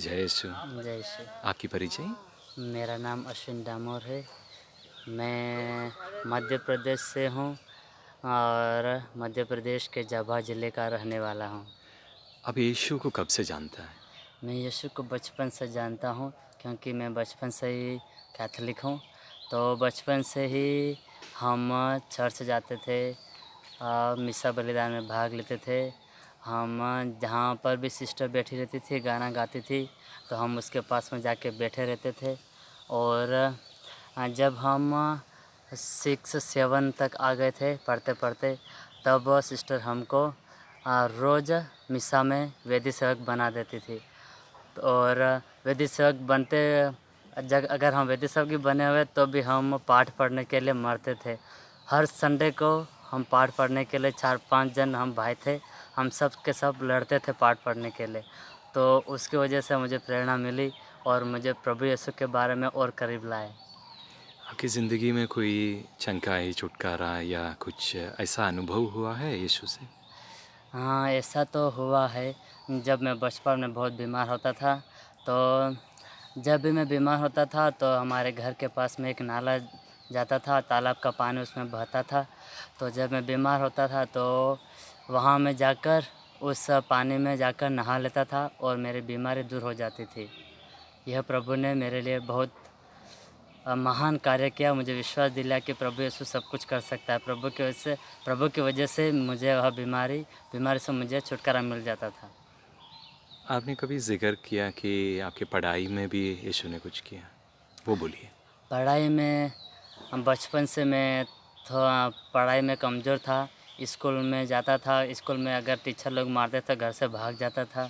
जय यीशु। जय श्री। आपकी परिचय? मेरा नाम अश्विन डामोर है। मैं मध्य प्रदेश से हूँ और मध्य प्रदेश के झाबुआ ज़िले का रहने वाला हूँ। आप यीशु को कब से जानता है? मैं यीशु को बचपन से जानता हूँ क्योंकि मैं बचपन से ही कैथोलिक हूँ। तो बचपन से ही हम चर्च जाते थे, मिसा बलिदान में भाग लेते थे। हम जहाँ पर भी सिस्टर बैठी रहती थी गाना गाती थी तो हम उसके पास में जाके बैठे रहते थे। और जब हम 6-7 तक आ गए थे पढ़ते पढ़ते, तब सिस्टर हमको रोज़ मिसा में वेदी सेवक बना देती थी। और वेदी सेवक बनते अगर हम वेदी सेवक भी बने हुए तो भी हम पाठ पढ़ने के लिए मरते थे। हर संडे को हम पाठ पढ़ने के लिए 4-5 जन हम भाई थे, हम सब के सब लड़ते थे पाठ पढ़ने के लिए। तो उसकी वजह से मुझे प्रेरणा मिली और मुझे प्रभु यीशु के बारे में और करीब लाए। आपकी ज़िंदगी में कोई चंगाई, छुटकारा या कुछ ऐसा अनुभव हुआ है यीशु से? हाँ, ऐसा तो हुआ है। जब मैं बचपन में बहुत बीमार होता था, तो जब भी मैं बीमार होता था तो हमारे घर के पास में एक नाला जाता था, तालाब का पानी उसमें बहता था। तो जब मैं बीमार होता था तो वहाँ मैं जाकर उस पानी में जाकर नहा लेता था और मेरी बीमारी दूर हो जाती थी। यह प्रभु ने मेरे लिए बहुत महान कार्य किया। मुझे विश्वास दिलाया कि प्रभु यीशु सब कुछ कर सकता है। प्रभु की वजह से मुझे वह बीमारी से मुझे छुटकारा मिल जाता था। आपने कभी ज़िक्र किया कि आपकी पढ़ाई में भी यीशु ने कुछ किया? वो बोलिए। पढ़ाई में बचपन से मैं थोड़ा पढ़ाई में कमज़ोर था। स्कूल में जाता था, स्कूल में अगर टीचर लोग मारते थे घर से भाग जाता था।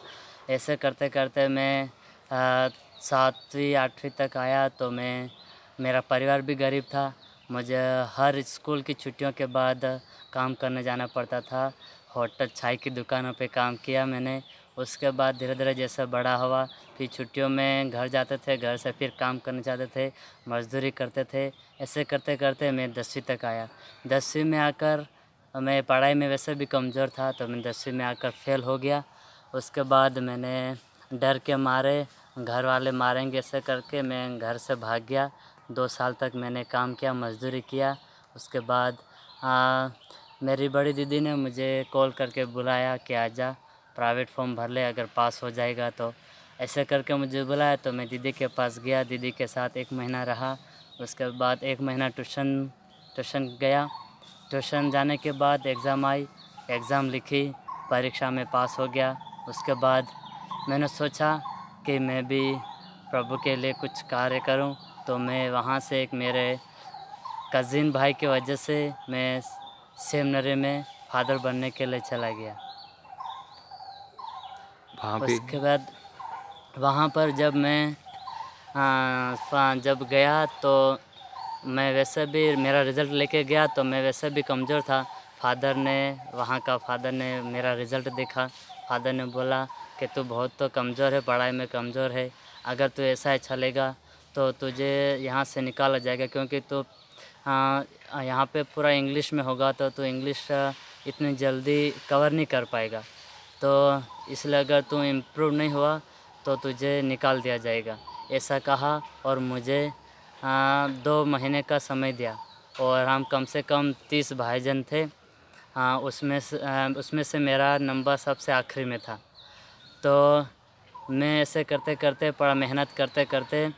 ऐसे करते करते मैं 7वीं 8वीं तक आया तो मेरा परिवार भी गरीब था। मुझे हर स्कूल की छुट्टियों के बाद काम करने जाना पड़ता था। होटल चाय की दुकानों पे काम किया मैंने। उसके बाद धीरे धीरे जैसे बड़ा हुआ, फिर छुट्टियों में घर जाते थे, घर से फिर काम करने जाते थे, मज़दूरी करते थे। ऐसे करते करते मैं 10वीं तक आया। 10वीं में आकर मैं पढ़ाई में वैसे भी कमज़ोर था तो मैं 10वीं में आकर फ़ेल हो गया। उसके बाद मैंने डर के मारे, घर वाले मारेंगे ऐसे करके मैं घर से भाग गया। 2 साल तक मैंने काम किया, मज़दूरी किया। उसके बाद मेरी बड़ी दीदी ने मुझे कॉल करके बुलाया कि आजा, प्राइवेट फॉर्म भर ले, अगर पास हो जाएगा तो। ऐसे करके मुझे बुलाया तो मैं दीदी के पास गया, दीदी के साथ 1 महीना रहा। उसके बाद 1 महीना ट्यूशन गया। ट्यूशन जाने के बाद एग्ज़ाम आई, एग्ज़ाम लिखी, परीक्षा में पास हो गया। उसके बाद मैंने सोचा कि मैं भी प्रभु के लिए कुछ कार्य करूं, तो मैं वहां से एक मेरे कज़िन भाई की वजह से मैं सेमिनरी में फादर बनने के लिए चला गया। वहाँ पे उसके बाद वहाँ पर जब गया तो मैं वैसे भी मेरा रिज़ल्ट लेके गया तो मैं वैसे भी कमज़ोर था। वहाँ का फादर ने मेरा रिज़ल्ट देखा। फादर ने बोला कि तू बहुत तो कमज़ोर है, पढ़ाई में कमज़ोर है, अगर तू ऐसा ही चलेगा तो तुझे यहाँ से निकाला जाएगा, क्योंकि तू यहाँ पे पूरा इंग्लिश में होगा तो तू इंग्लिश इतनी जल्दी कवर नहीं कर पाएगा। तो इसलिए अगर तू इम्प्रूव नहीं हुआ तो तुझे निकाल दिया जाएगा, ऐसा कहा। और मुझे 2 महीने का समय दिया और हम कम से कम 30 भाईजान थे। उसमें से मेरा नंबर सबसे आखिरी में था। तो मैं ऐसे करते करते मेहनत करते करते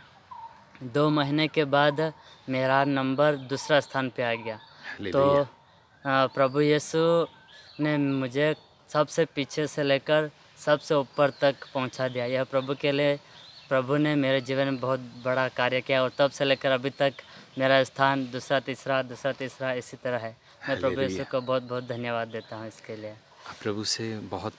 2 महीने के बाद मेरा नंबर दूसरा स्थान पे आ गया। तो हालेलुया। प्रभु यीशु ने मुझे सबसे पीछे से लेकर सबसे ऊपर तक पहुंचा दिया। यह प्रभु ने मेरे जीवन में बहुत बड़ा कार्य किया और तब से लेकर अभी तक मेरा स्थान दूसरा तीसरा इसी तरह है। मैं प्रभु यीशु हालेलुया। को बहुत बहुत धन्यवाद देता हूँ इसके लिए। आप प्रभु से बहुत